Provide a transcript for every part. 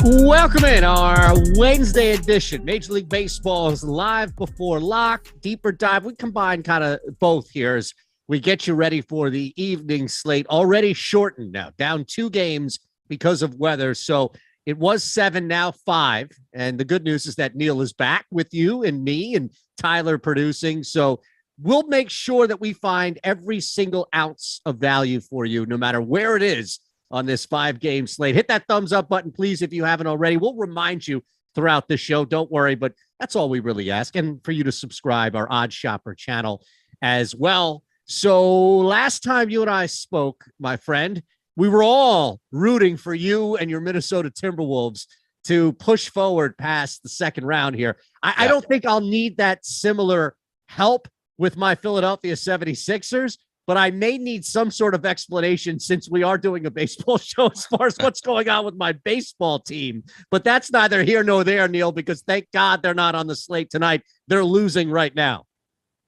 Welcome in our Wednesday edition. Major League Baseball's live before lock, deeper dive. We combine kind of both here as we get you ready for the evening slate. Already shortened now, down 2 games because of weather. So it was 7, now 5. And the good news is that Neil is back with you and me and Tyler producing. So we'll make sure that we find every single ounce of value for you, no matter where it is on this 5-game slate. Hit that thumbs up button, please, if you haven't already. We'll remind you throughout the show. Don't worry, but that's all we really ask. And for you to subscribe our Odd Shopper channel as well. So last time you and I spoke, my friend, we were all rooting for you and your Minnesota Timberwolves to push forward past the second round here. I don't think I'll need that similar help with my Philadelphia 76ers, but I may need some sort of explanation since we are doing a baseball show as far as what's going on with my baseball team. But that's neither here nor there, Neil, because thank God they're not on the slate tonight. They're losing right now.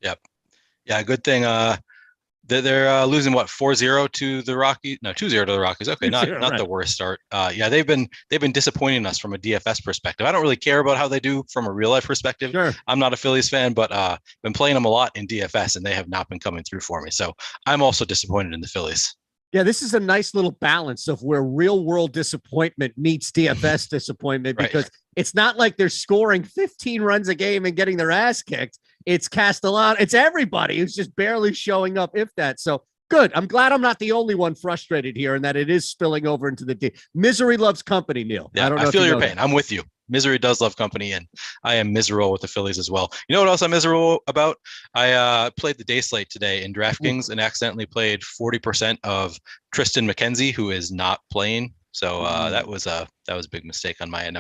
Yep. Yeah, good thing. They're losing, what, 4-0 to the Rockies? No, 2-0 to the Rockies. Okay, not right. The worst start. Yeah, they've been disappointing us from a DFS perspective. I don't really care about how they do from a real life perspective. Sure. I'm not a Phillies fan, but been playing them a lot in DFS, and they have not been coming through for me. So I'm also disappointed in the Phillies. Yeah, this is a nice little balance of where real world disappointment meets DFS disappointment, because it's not like they're scoring 15 runs a game and getting their ass kicked. It's Castellano. It's everybody who's just barely showing up, if that. So good. I'm glad I'm not the only one frustrated here and that it is spilling over into the misery loves company, Neil. Yeah, I feel your pain. I'm with you. Misery does love company, and I am miserable with the Phillies as well. You know what else I'm miserable about? I played the day slate today in DraftKings and accidentally played 40% of Tristan McKenzie, who is not playing. So that was a big mistake on my end.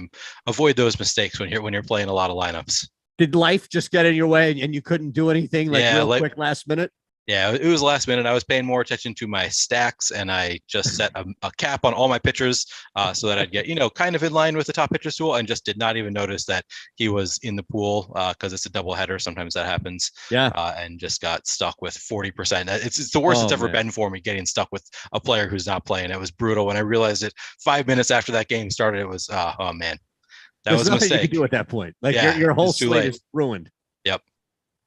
Avoid those mistakes when you're playing a lot of lineups. Did life just get in your way and you couldn't do anything quick last minute? Yeah, it was last minute. I was paying more attention to my stacks, and I just set a cap on all my pitchers so that I'd get, kind of in line with the top pitchers tool, and just did not even notice that he was in the pool because it's a doubleheader. Sometimes that happens. Yeah. And just got stuck with 40%. It's the worst it's ever been for me, getting stuck with a player who's not playing. It was brutal. When I realized it 5 minutes after that game started, it was, oh man, that was a mistake. You can do at that point. Like your whole slate is ruined. Yep.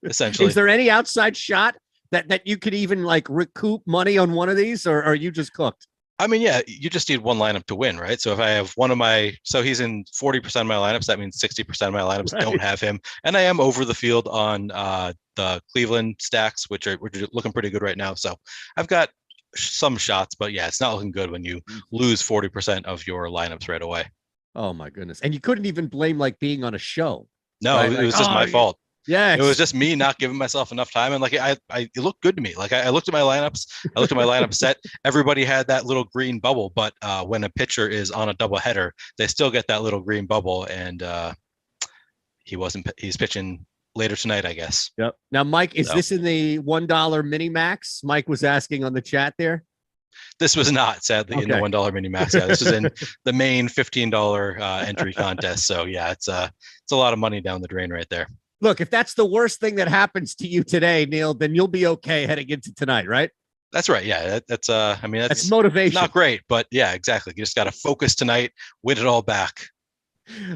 Essentially. Is there any outside shot that you could even recoup money on one of these, or are you just cooked? I mean, yeah, you just need one lineup to win, right? So if I have so he's in 40% of my lineups, that means 60% of my lineups don't have him. And I am over the field on the Cleveland stacks, which are looking pretty good right now. So I've got some shots, but yeah, it's not looking good when you lose 40% of your lineups right away. Oh my goodness. And you couldn't even blame being on a show. No, right? It was just my fault. Yes. It was just me not giving myself enough time. And like, it looked good to me. Like I looked at my lineups, I looked at my lineup set. Everybody had that little green bubble, but when a pitcher is on a double header, they still get that little green bubble. And he's pitching later tonight, I guess. Yep. Now, Mike, is this in the $1 mini max? Mike was asking on the chat there. This was not, sadly, in the $1 mini max. Yeah, this is in the main $15 entry contest. So yeah, it's a lot of money down the drain right there. Look, if that's the worst thing that happens to you today, Neil, then you'll be okay heading into tonight, right? That's right. Yeah, that's motivation. Not great, but yeah, exactly. You just got to focus tonight, win it all back.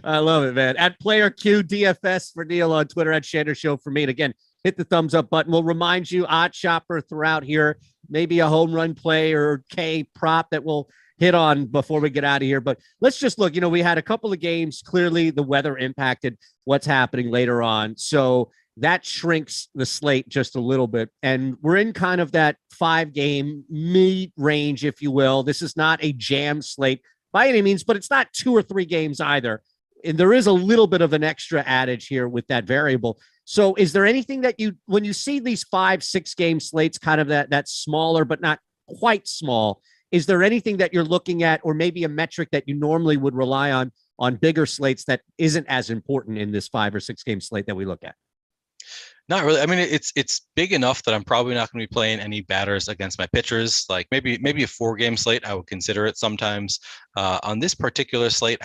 I love it, man. At Player Q DFS for Neil on Twitter, at Shander Show for me. And again, hit the thumbs up button. We'll remind you, odd shopper throughout here, maybe a home run play or K prop that we'll hit on before we get out of here. But let's just look, we had a couple of games. Clearly the weather impacted what's happening later on. So that shrinks the slate just a little bit. And we're in kind of that 5-game mid range, if you will. This is not a jam slate by any means, but it's not 2 or 3 games either. And there is a little bit of an extra adage here with that variable. So is there anything that when you see these 5-6 game slates, kind of that smaller, but not quite small, is there anything that you're looking at, or maybe a metric that you normally would rely on bigger slates that isn't as important in this 5 or 6 game slate that we look at? Not really. I mean, it's big enough that I'm probably not going to be playing any batters against my pitchers. Like maybe a 4-game slate, I would consider it sometimes. On this particular slate,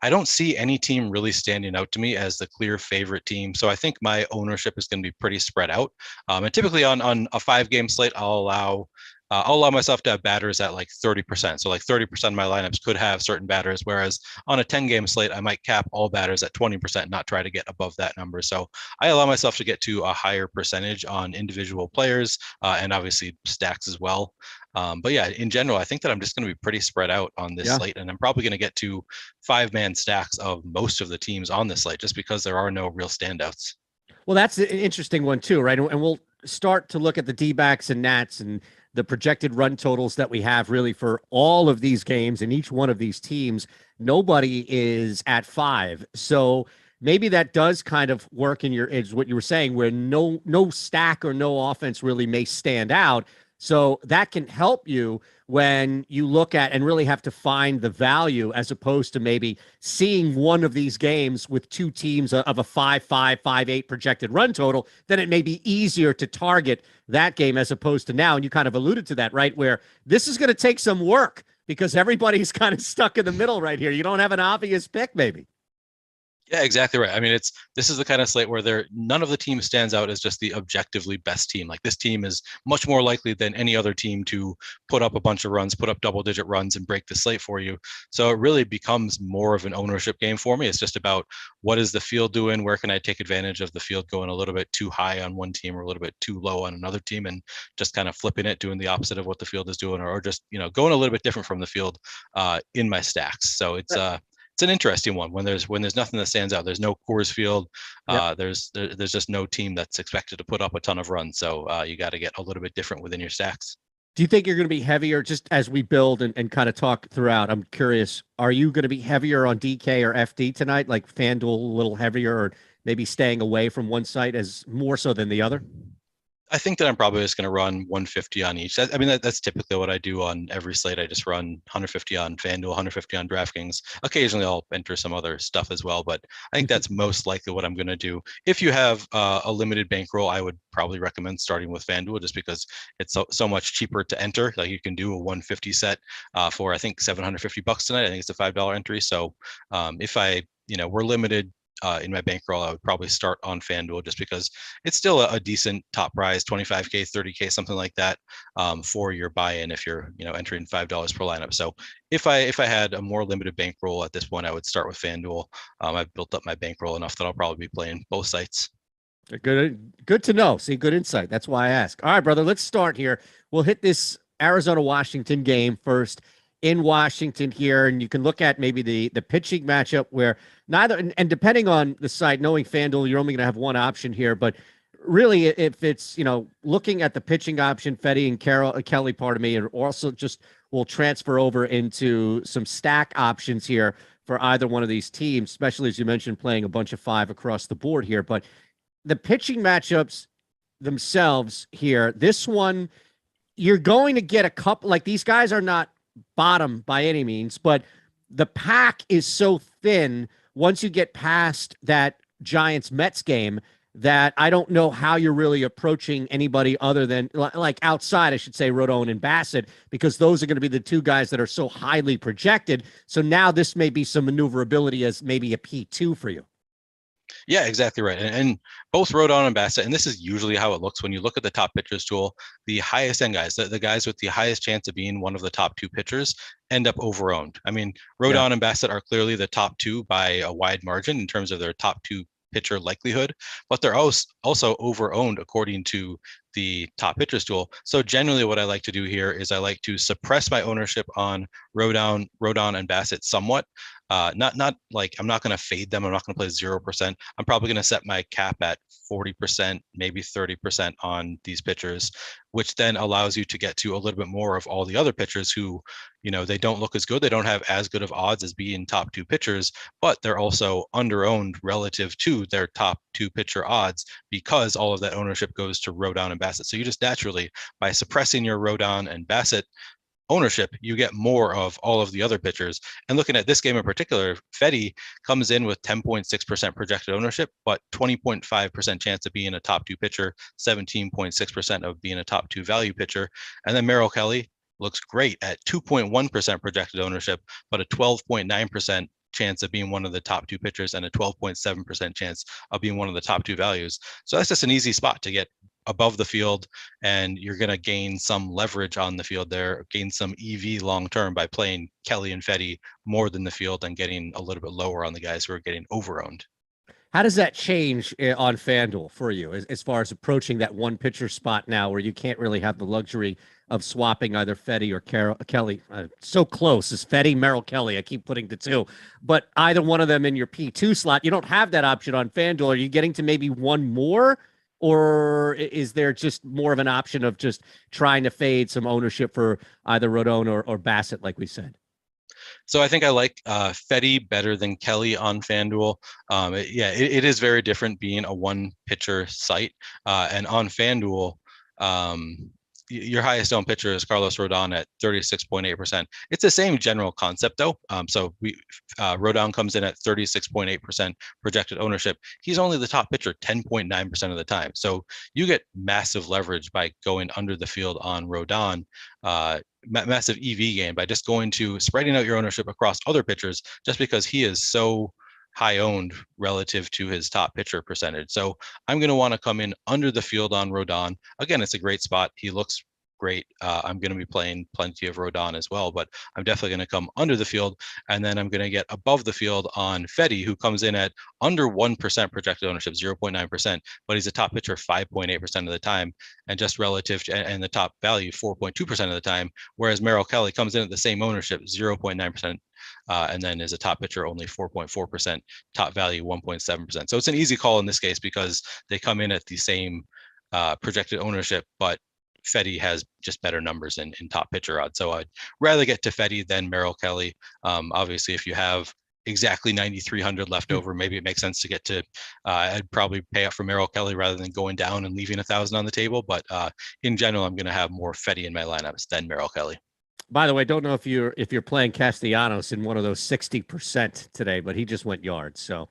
I don't see any team really standing out to me as the clear favorite team. So I think my ownership is going to be pretty spread out. And typically on a 5-game slate, I'll allow myself to have batters at like 30%. So like 30% of my lineups could have certain batters, whereas on a 10-game slate, I might cap all batters at 20%, not try to get above that number. So I allow myself to get to a higher percentage on individual players and obviously stacks as well. But yeah, in general, I think that I'm just going to be pretty spread out on this slate, and I'm probably going to get to 5-man stacks of most of the teams on this slate just because there are no real standouts. Well, that's an interesting one too, right? And we'll start to look at the D-backs and Nats and the projected run totals that we have really for all of these games and each one of these teams. Nobody is at 5. So maybe that does kind of work is what you were saying, where no stack or no offense really may stand out. So that can help you when you look at and really have to find the value, as opposed to maybe seeing one of these games with 2 teams of a 5-5, 5-8 projected run total. Then it may be easier to target that game as opposed to now. And you kind of alluded to that, right? Where this is going to take some work because everybody's kind of stuck in the middle right here. You don't have an obvious pick, maybe. Yeah, exactly right. I mean, this is the kind of slate where none of the team stands out as just the objectively best team. Like this team is much more likely than any other team to put up a bunch of runs, put up double-digit runs, and break the slate for you. So it really becomes more of an ownership game for me. It's just about what is the field doing? Where can I take advantage of the field going a little bit too high on one team or a little bit too low on another team, and just kind of flipping it, doing the opposite of what the field is doing, or just going a little bit different from the field in my stacks. So it's an interesting one when there's nothing that stands out. There's no Coors Field. There's just no team that's expected to put up a ton of runs. So you got to get a little bit different within your stacks. Do you think you're going to be heavier just as we build and kind of talk throughout? I'm curious, are you going to be heavier on DK or FD tonight? Like FanDuel a little heavier, or maybe staying away from one site as more so than the other? I think that I'm probably just going to run 150 on each. I mean, that's typically what I do on every slate. I just run 150 on FanDuel, 150 on DraftKings. Occasionally, I'll enter some other stuff as well, but I think that's most likely what I'm going to do. If you have a limited bankroll, I would probably recommend starting with FanDuel just because it's so much cheaper to enter. Like you can do a 150 set for I think $750 tonight. I think it's a $5 entry. So if we're limited in my bankroll, I would probably start on FanDuel just because it's still a decent top prize, 25K, 30K, something like that for your buy-in if you're entering $5 per lineup. So if I had a more limited bankroll at this point, I would start with FanDuel. I've built up my bankroll enough that I'll probably be playing both sites. Good to know. See, good insight. That's why I ask. All right, brother, let's start here. We'll hit this Arizona-Washington game first in Washington here, and you can look at maybe the pitching matchup where neither, and depending on the site, knowing FanDuel, you're only going to have one option here, but really if it's, looking at the pitching option, Fetty and Kelly, and also just will transfer over into some stack options here for either one of these teams, especially as you mentioned, playing a bunch of 5 across the board here. But the pitching matchups themselves here, this one, you're going to get a couple, like these guys are not bottom by any means, but the pack is so thin once you get past that Giants Mets game that I don't know how you're really approaching anybody other than like outside, I should say, Rodon and Bassett, because those are going to be the two guys that are so highly projected. So now this may be some maneuverability as maybe a P2 for you. Yeah, exactly right. And both Rodon and Bassett, and this is usually how it looks when you look at the top pitchers tool, the highest end guys, the guys with the highest chance of being one of the top two pitchers end up overowned. I mean, Rodon and Bassett are clearly the top two by a wide margin in terms of their top two pitcher likelihood, but they're also over-owned according to the top pitchers tool. So generally what I like to do here is I like to suppress my ownership on Rodon and Bassett somewhat. Not like I'm not going to fade them. I'm not going to play 0%. I'm probably going to set my cap at 40%, maybe 30% on these pitchers, which then allows you to get to a little bit more of all the other pitchers who, you know, they don't look as good. They don't have as good of odds as being top two pitchers, but they're also under-owned relative to their top two pitcher odds because all of that ownership goes to Rodon and Bassett. So you just naturally, by suppressing your Rodon and Bassett ownership, you get more of all of the other pitchers. And looking at this game in particular, Fedde comes in with 10.6% projected ownership, but 20.5% chance of being a top two pitcher, 17.6% of being a top two value pitcher. And then Merrill Kelly looks great at 2.1% projected ownership, but a 12.9% chance of being one of the top two pitchers and a 12.7% chance of being one of the top two values. So that's just an easy spot to get above the field, and you're going to gain some leverage on the field there, gain some EV long-term by playing Kelly and Fedde more than the field and getting a little bit lower on the guys who are getting over-owned. How does that change on FanDuel for you as far as approaching that one pitcher spot now where you can't really have the luxury of swapping either Fedde or Kelly? So close is Fedde, Merrill Kelly. I keep putting the two, but either one of them in your P2 slot. You don't have that option on FanDuel. Are you getting to maybe one more? Or is there just more of an option of just trying to fade some ownership for either Rodon or Bassett, like we said? So I think I like Fedde better than Kelly on FanDuel. It is very different being a one pitcher site. And on FanDuel, your highest owned pitcher is Carlos Rodon at 36.8%. It's the same general concept though. So Rodon comes in at 36.8% projected ownership. He's only the top pitcher 10.9% of the time. So you get massive leverage by going under the field on Rodon, massive EV gain by just going to spreading out your ownership across other pitchers just because he is so high owned relative to his top pitcher percentage. So I'm going to want to come in under the field on Rodon. Again, it's a great spot. He looks great. I'm going to be playing plenty of Rodon as well, but I'm definitely going to come under the field. And then I'm going to get above the field on Fedde, who comes in at under 1% projected ownership, 0.9%, but he's a top pitcher 5.8% of the time, and just relative to, and the top value 4.2% of the time, whereas Merrill Kelly comes in at the same ownership, 0.9%. And then is a top pitcher only 4.4%, top value 1.7%. So it's an easy call in this case because they come in at the same projected ownership, but Fedde has just better numbers in top pitcher odds. So I'd rather get to Fedde than Merrill Kelly. Obviously, if you have exactly 9,300 left over, maybe it makes sense to get to, I'd probably pay up for Merrill Kelly rather than going down and leaving 1,000 on the table. But in general, I'm going to have more Fedde in my lineups than Merrill Kelly. By the way, don't know if you're playing Castellanos in one of those 60% today, but he just went yards. So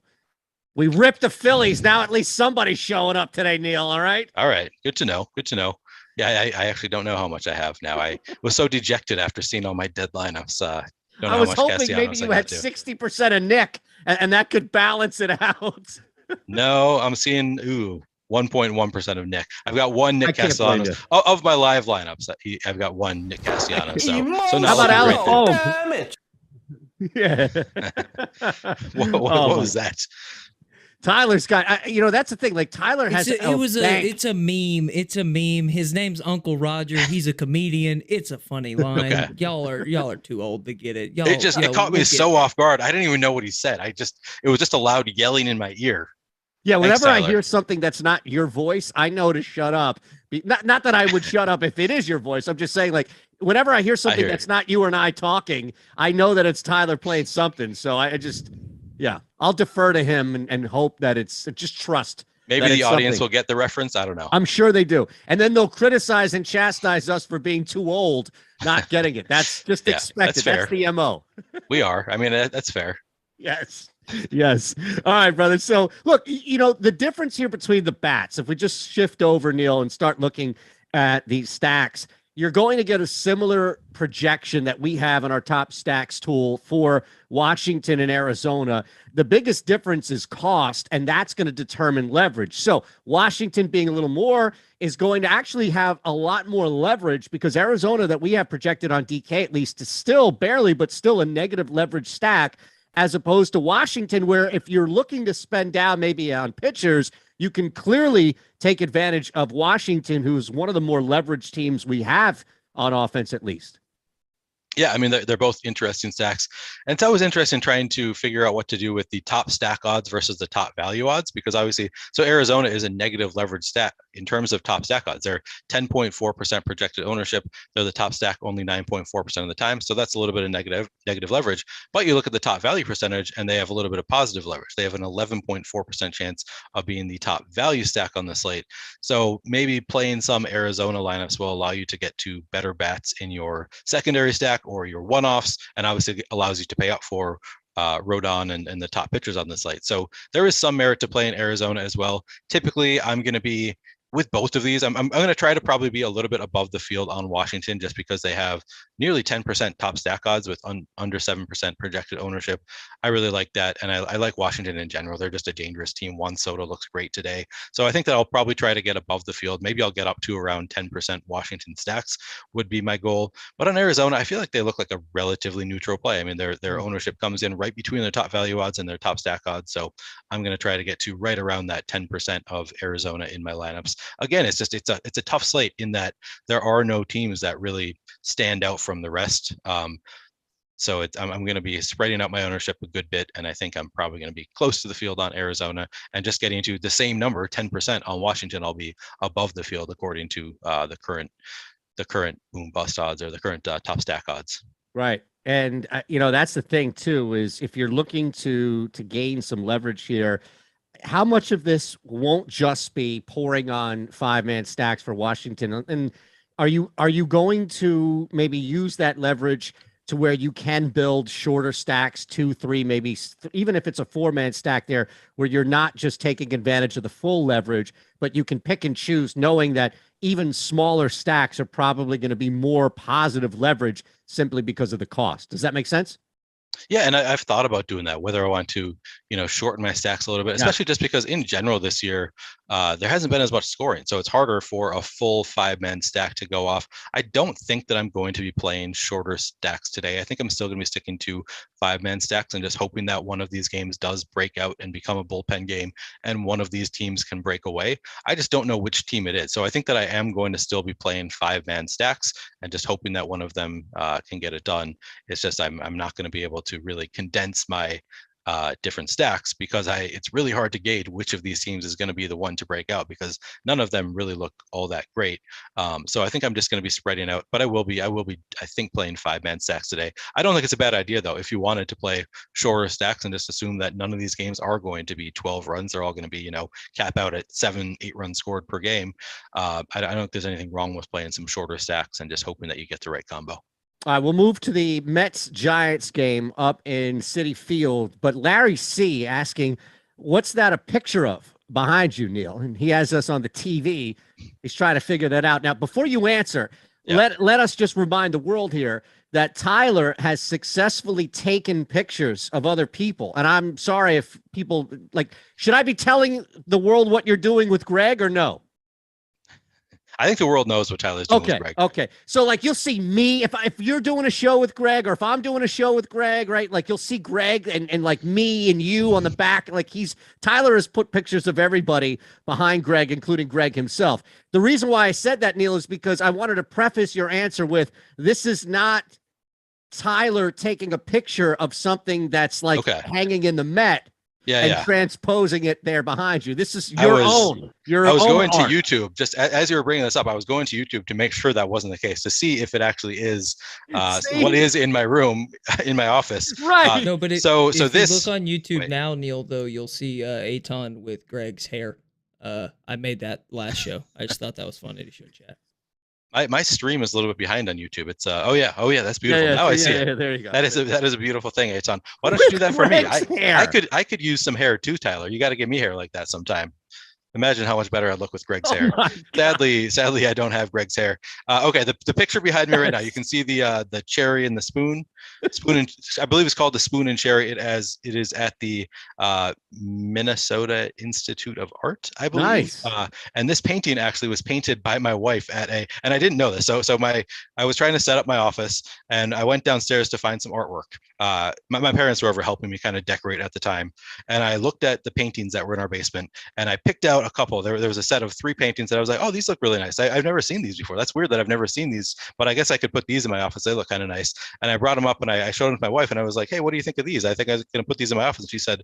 we ripped the Phillies. Now at least somebody's showing up today, Neil. All right. All right. Good to know. Good to know. Yeah, I actually don't know how much I have now. I was so dejected after seeing all my dead lineups. I was hoping maybe you had 60% of Nick, and that could balance it out. No, I'm seeing 1.1% of Nick. I've got one Nick Castellanos of my live lineups. I've got one Nick Castellanos. So how about Alex? Yeah. What was that? Tyler's got, that's the thing. Like Tyler has, it's a meme. It's a meme. His name's Uncle Roger. He's a comedian. It's a funny line. Okay. Y'all are too old to get it. It caught me so off guard. I didn't even know what he said. It was just a loud yelling in my ear. Yeah. Whenever I hear something that's not your voice, I know to shut up. Not that I would shut up if it is your voice. I'm just saying, like, whenever I hear something that's not you and I talking, I know that it's Tyler playing something. So I just, I'll defer to him and hope that it's just trust Maybe the audience will get the reference. I don't know. I'm sure they do. And then they'll criticize and chastise us for being too old, not getting it. That's just expected. That's the MO. We are. I mean, that's fair. Yes. Yes. All right, brother. So look, the difference here between the bats, if we just shift over, Neil, and start looking at these stacks, you're going to get a similar projection that we have in our top stacks tool for Washington and Arizona. The biggest difference is cost, and that's going to determine leverage. So Washington being a little more is going to actually have a lot more leverage because Arizona that we have projected on DK at least is still barely, but still a negative leverage stack, as opposed to Washington, where if you're looking to spend down maybe on pitchers, you can clearly take advantage of Washington, who's one of the more leveraged teams we have on offense, at least. Yeah, I mean, they're both interesting stacks. And it's always interesting trying to figure out what to do with the top stack odds versus the top value odds, because obviously, so Arizona is a negative leverage stack in terms of top stack odds. They're 10.4% projected ownership. They're the top stack only 9.4% of the time. So that's a little bit of negative leverage. But you look at the top value percentage and they have a little bit of positive leverage. They have an 11.4% chance of being the top value stack on the slate. So maybe playing some Arizona lineups will allow you to get to better bats in your secondary stack or your one-offs, and obviously allows you to pay up for Rodon and the top pitchers on the slate. So there is some merit to playing Arizona as well. Typically, I'm going to be with both of these. I'm going to try to probably be a little bit above the field on Washington just because they have nearly 10% top stack odds with under 7% projected ownership. I really like that. And I like Washington in general. They're just a dangerous team. Juan Soto looks great today. So I think that I'll probably try to get above the field. Maybe I'll get up to around 10% Washington stacks would be my goal. But on Arizona, I feel like they look like a relatively neutral play. I mean, their ownership comes in right between their top value odds and their top stack odds. So I'm going to try to get to right around that 10% of Arizona in my lineups. Again, it's a tough slate in that there are no teams that really stand out from the rest. So I'm going to be spreading out my ownership a good bit, and I think I'm probably going to be close to the field on Arizona and just getting to the same number, 10% on Washington. I'll be above the field according to the current boom bust odds or the current top stack odds. Right. And that's the thing too, is if you're looking to gain some leverage here, how much of this won't just be pouring on 5-man stacks for Washington? And are you going to maybe use that leverage to where you can build shorter stacks, 2, 3, maybe even if it's a 4-man stack there, where you're not just taking advantage of the full leverage, but you can pick and choose, knowing that even smaller stacks are probably going to be more positive leverage simply because of the cost. Does that make sense? Yeah, and I've thought about doing that, whether I want to, shorten my stacks a little bit, especially just because in general this year, there hasn't been as much scoring. So it's harder for a full 5-man stack to go off. I don't think that I'm going to be playing shorter stacks today. I think I'm still going to be sticking to 5-man stacks and just hoping that one of these games does break out and become a bullpen game and one of these teams can break away. I just don't know which team it is. So I think that I am going to still be playing 5-man stacks and just hoping that one of them can get it done. It's just I'm not going to be able to really condense my different stacks because it's really hard to gauge which of these teams is going to be the one to break out because none of them really look all that great. So I think I'm just going to be spreading out, but I will be, I think, playing 5-man stacks today. I don't think it's a bad idea though. If you wanted to play shorter stacks and just assume that none of these games are going to be 12 runs, they're all going to be, cap out at 7, 8 runs scored per game. I don't think there's anything wrong with playing some shorter stacks and just hoping that you get the right combo. All right, we'll move to the Mets-Giants game up in Citi Field. But Larry C. asking, what's that a picture of behind you, Neil? And he has us on the TV. He's trying to figure that out. Now, before you answer, let us just remind the world here that Tyler has successfully taken pictures of other people. And I'm sorry if people, should I be telling the world what you're doing with Greg or no? I think the world knows what Tyler's doing with Greg. Okay. So you'll see me if you're doing a show with Greg or if I'm doing a show with Greg, right? You'll see Greg and me and you on the back. Tyler has put pictures of everybody behind Greg, including Greg himself. The reason why I said that, Neil, is because I wanted to preface your answer with, this is not Tyler taking a picture of something that's hanging in the Met. Transposing it there behind you. This is your own. I was going to YouTube just as you were bringing this up. I was going to YouTube to make sure that wasn't the case, to see if it actually is what is in my room, in my office. Right. If so you this look on YouTube now, Neil, though, you'll see Eytan with Greg's hair I made that last show. I just thought that was funny to show chat. My stream is a little bit behind on YouTube. It's oh yeah, that's beautiful. Now I see it. There you go. That is a beautiful thing, Eytan. Why don't you do that for me? I could use some hair too, Tyler. You got to give me hair like that sometime. Imagine how much better I'd look with Greg's hair. Sadly, I don't have Greg's hair. Okay, the picture behind me right now, you can see the cherry and the spoon. And I believe it's called the Spoon and Cherry. It is at the Minnesota Institute of Art, I believe. Nice. And this painting actually was painted by my wife and I didn't know this. So I was trying to set up my office and I went downstairs to find some artwork. My parents were over helping me kind of decorate at the time, and I looked at the paintings that were in our basement and I picked out a couple. There was a set of 3 paintings that I was like, oh, these look really nice. I've never seen these before. That's weird that I've never seen these, but I guess I could put these in my office. They look kind of nice. And I brought them up and I showed them to my wife and I was like, hey, what do you think of these? I think I was going to put these in my office. And she said,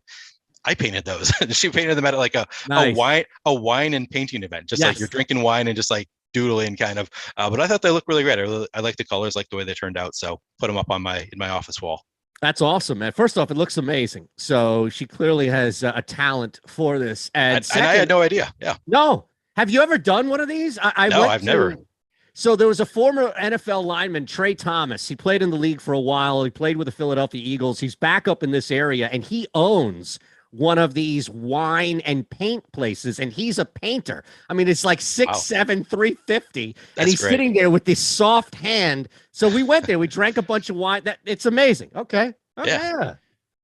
I painted those. She painted them at like a wine and painting event, just like you're drinking wine and just like doodling kind of. But I thought they looked really great. I like the colors, like the way they turned out. So put them up in my office wall. That's awesome, man. First off, it looks amazing. So she clearly has a talent for this. And second, I had no idea. Yeah. No. Have you ever done one of these? I've never. So there was a former NFL lineman, Trey Thomas. He played in the league for a while. He played with the Philadelphia Eagles. He's back up in this area, and he owns one of these wine and paint places, and he's a painter. I mean, it's like 6'7", 350, and he's sitting there with this soft hand. So we went there. We drank a bunch of wine. It's amazing. Okay. Yeah.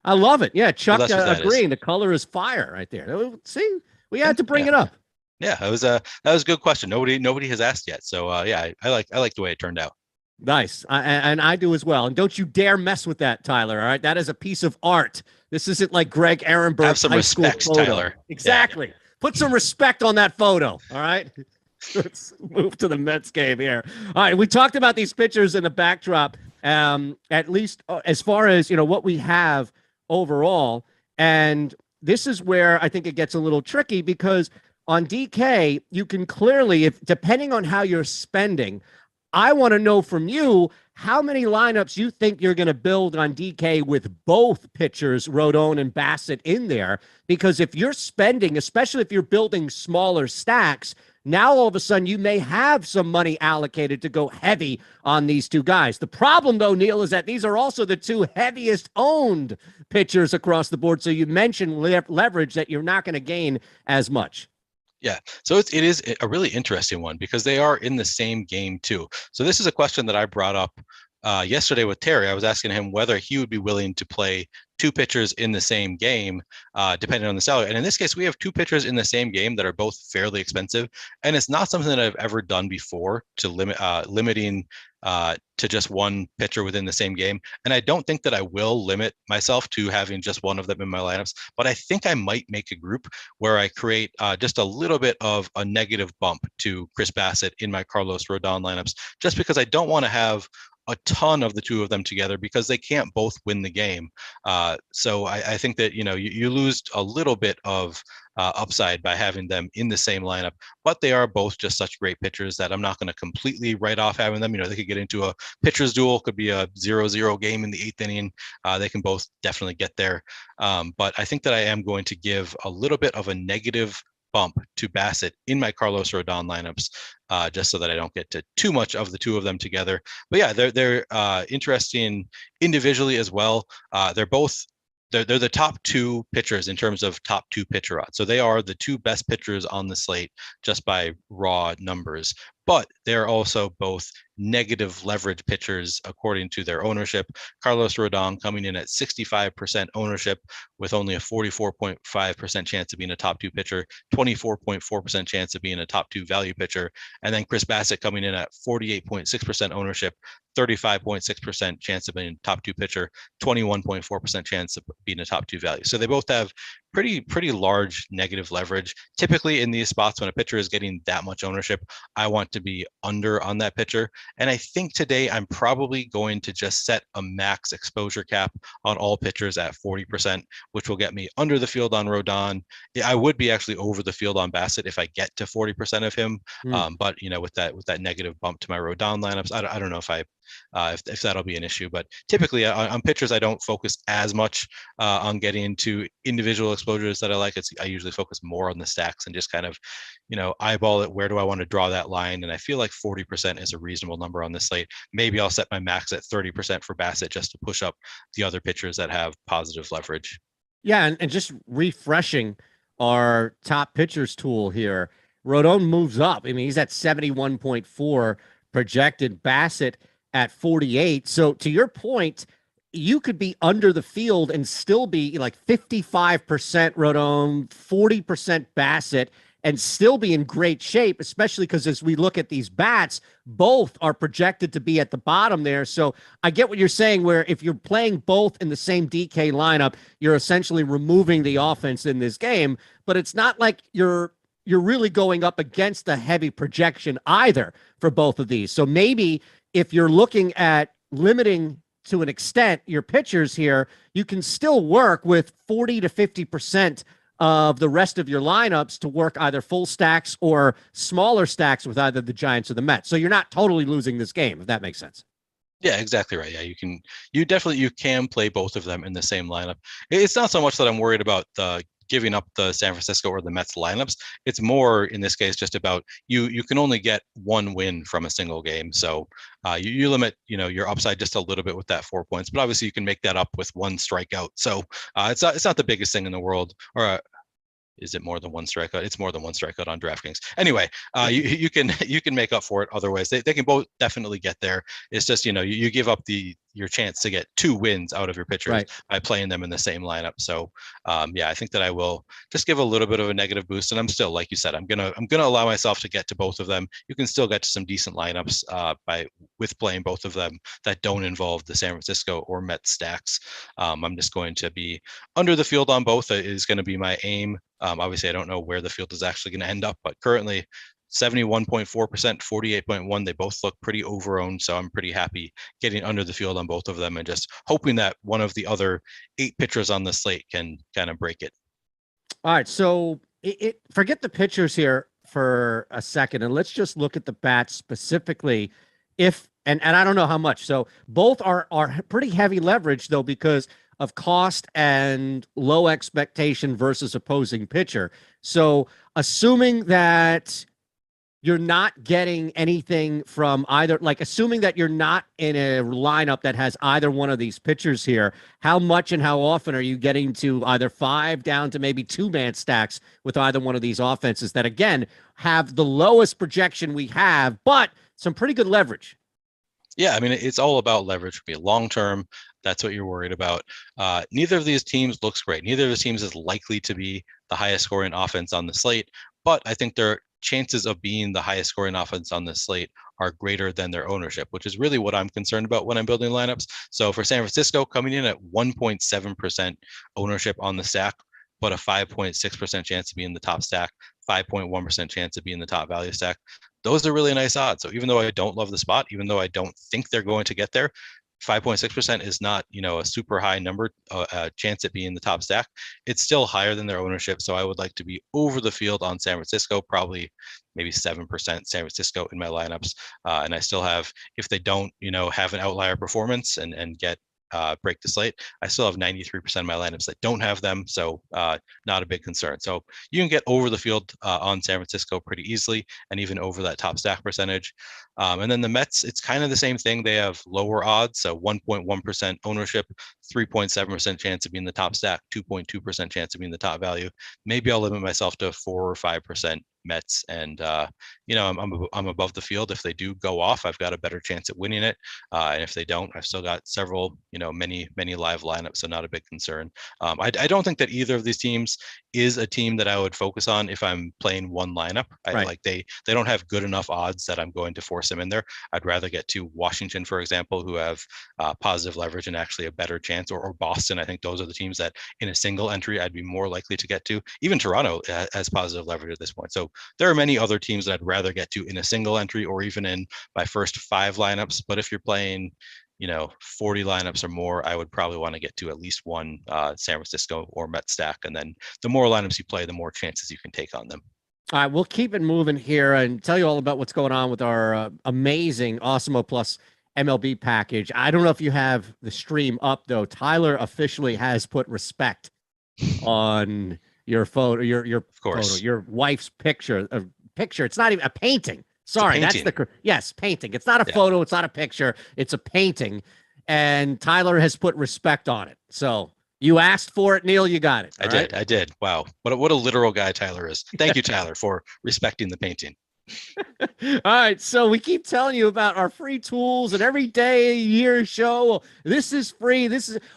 I love it. Yeah, Chuck agreeing. The color is fire right there. See, we had to bring it up. Yeah, that was a good question. Nobody has asked yet. So I like the way it turned out. Nice. And I do as well. And don't you dare mess with that, Tyler. All right. That is a piece of art. This isn't like Greg Ehrenberg's Have some respect, Tyler. Exactly. Yeah. Put some respect on that photo. All right. Let's move to the Mets game here. All right. We talked about these pitchers in the backdrop, at least as far as, what we have overall. And this is where I think it gets a little tricky because on DK, you can clearly, depending on how you're spending, I want to know from you how many lineups you think you're going to build on DK with both pitchers, Rodon and Bassett, in there. Because if you're spending, especially if you're building smaller stacks, now all of a sudden you may have some money allocated to go heavy on these two guys. The problem, though, Neil, is that these are also the 2 heaviest owned pitchers across the board. So you mentioned leverage that you're not going to gain as much. Yeah, so it is a really interesting one because they are in the same game too. So this is a question that I brought up yesterday with Terry. I was asking him whether he would be willing to play 2 pitchers in the same game, depending on the salary. And in this case, we have 2 pitchers in the same game that are both fairly expensive. And it's not something that I've ever done before to limiting to just one pitcher within the same game. And I don't think that I will limit myself to having just one of them in my lineups, but I think I might make a group where I create just a little bit of a negative bump to Chris Bassett in my Carlos Rodon lineups, just because I don't want to have a ton of the 2 of them together because they can't both win the game. So I think that, you lose a little bit of upside by having them in the same lineup, but they are both just such great pitchers that I'm not going to completely write off having them. They could get into a pitcher's duel, could be a 0-0 game in the 8th inning. They can both definitely get there. But I think that I am going to give a little bit of a negative bump to Bassett in my Carlos Rodon lineups, just so that I don't get to too much of the 2 of them together. But yeah, they're interesting individually as well. They're the top 2 pitchers in terms of top 2 pitcher odds. So they are the 2 best pitchers on the slate just by raw numbers. But they're also both negative leverage pitchers according to their ownership. Carlos Rodon coming in at 65% ownership with only a 44.5% chance of being a top 2 pitcher, 24.4% chance of being a top 2 value pitcher. And then Chris Bassett coming in at 48.6% ownership, 35.6% chance of being a top 2 pitcher, 21.4% chance of being a top 2 value. So they both have pretty large negative leverage. Typically in these spots when a pitcher is getting that much ownership, I want to be under on that pitcher. And I think today I'm probably going to just set a max exposure cap on all pitchers at 40%, which will get me under the field on Rodon. I would be actually over the field on Bassett if I get to 40% of him. But with that negative bump to my Rodon lineups, I don't know if I if that'll be an issue. But typically on pitchers, I don't focus as much on getting into individual exposures that I like. I usually focus more on the stacks and just kind of, eyeball it. Where do I want to draw that line? And I feel like 40% is a reasonable number on this slate. Maybe I'll set my max at 30% for Bassett just to push up the other pitchers that have positive leverage. Yeah, and just refreshing our top pitchers tool here. Rodon moves up. I mean, he's at 71.4 projected, Bassett at 48. So to your point, you could be under the field and still be like 55% Rodon, 40% Bassett, and still be in great shape, especially because as we look at these bats, both are projected to be at the bottom there. So I get what you're saying, where if you're playing both in the same DK lineup, you're essentially removing the offense in this game, but it's not like you're really going up against a heavy projection either for both of these. So maybe if you're looking at limiting to an extent your pitchers here, you can still work with 40 to 50% of the rest of your lineups to work either full stacks or smaller stacks with either the Giants or the Mets. So you're not totally losing this game, if that makes sense. Yeah, exactly right. Yeah, you can play both of them in the same lineup. It's not so much that I'm worried about giving up the San Francisco or the Mets lineups. It's more in this case just about you can only get one win from a single game. So you limit your upside just a little bit with that 4 points, but obviously you can make that up with one strikeout. So it's not the biggest thing in the world. Or is it more than one strikeout? It's more than one strikeout on DraftKings. Anyway, you can make up for it other ways. They can both definitely get there. It's just you give up your chance to get 2 wins out of your pitchers by playing them in the same lineup. So I think that I will just give a little bit of a negative boost, and I'm still, like you said, I'm gonna allow myself to get to both of them. You can still get to some decent lineups with playing both of them that don't involve the San Francisco or Mets stacks. I'm just going to be under the field on both. Is going to be my aim. Obviously, I don't know where the field is actually going to end up, but currently 71.4%, 48.1, they both look pretty over-owned, so I'm pretty happy getting under the field on both of them and just hoping that one of the other 8 pitchers on the slate can kind of break it. All right, so forget the pitchers here for a second, and let's just look at the bats specifically. And I don't know how much. So both are pretty heavy leverage, though, because of cost and low expectation versus opposing pitcher. So assuming that you're not getting anything from either, like assuming that you're not in a lineup that has either one of these pitchers here, how much and how often are you getting to either 5 down to maybe 2-man stacks with either one of these offenses that, again, have the lowest projection we have, but some pretty good leverage? Yeah, I mean, it's all about leverage. Be long-term. That's what you're worried about. Neither of these teams looks great. Neither of the teams is likely to be the highest scoring offense on the slate, but I think their chances of being the highest scoring offense on the slate are greater than their ownership, which is really what I'm concerned about when I'm building lineups. So for San Francisco, coming in at 1.7% ownership on the stack, but a 5.6% chance to be in the top stack, 5.1% chance to be in the top value stack. Those are really nice odds. So even though I don't love the spot, even though I don't think they're going to get there, 5.6% is not, a super high number, chance at being the top stack. It's still higher than their ownership. So I would like to be over the field on San Francisco, probably maybe 7% San Francisco in my lineups. And I still have, if they don't, have an outlier performance and get break the slate, I still have 93% of my lineups that don't have them. So not a big concern. So you can get over the field on San Francisco pretty easily and even over that top stack percentage. And then the Mets, it's kind of the same thing. They have lower odds. So 1.1% ownership, 3.7% chance of being the top stack, 2.2% chance of being the top value. Maybe I'll limit myself to 4 or 5% Mets, and I'm above the field. If they do go off, I've got a better chance at winning it, and if they don't, I've still got several, many live lineups, so not a big concern. I don't think that either of these teams is a team that I would focus on if I'm playing one lineup. Like they don't have good enough odds that I'm going to force them in there. I'd rather get to Washington, for example, who have positive leverage and actually a better chance, or Boston. I think those are the teams that in a single entry I'd be more likely to get to. Even Toronto has positive leverage at this point. So there are many other teams that I'd rather get to in a single entry or even in my first 5 lineups. But if you're playing, 40 lineups or more, I would probably want to get to at least one San Francisco or Met stack. And then the more lineups you play, the more chances you can take on them. All right, we'll keep it moving here and tell you all about what's going on with our amazing Awesemo Plus MLB package. I don't know if you have the stream up though. Tyler officially has put respect on your photo, your Of course. photo, your wife's picture. It's not even a painting. Sorry, painting. that's yes, painting. It's not a photo. It's not a picture. It's a painting, and Tyler has put respect on it. So you asked for it, Neil. You got it. I did. Wow, what a literal guy Tyler is. Thank you, Tyler, for respecting the painting. All right, so we keep telling you about our free tools and every day year show. This is free.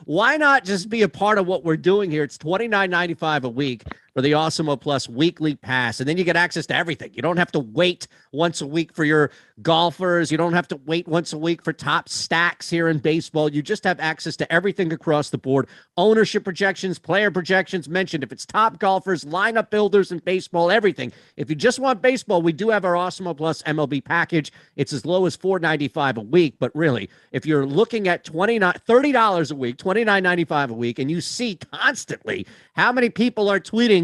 Why not just be a part of what we're doing here? It's $29.95 a week for the Awesemo Plus weekly pass, and then you get access to everything. You don't have to wait once a week for your golfers. You don't have to wait once a week for top stacks here in baseball. You just have access to everything across the board. Ownership projections, player projections mentioned. If it's top golfers, lineup builders in baseball, everything. If you just want baseball, we do have our Awesemo Plus MLB package. It's as low as $4.95 a week, but really, if you're looking at $30 a week, $29.95 a week, and you see constantly how many people are tweeting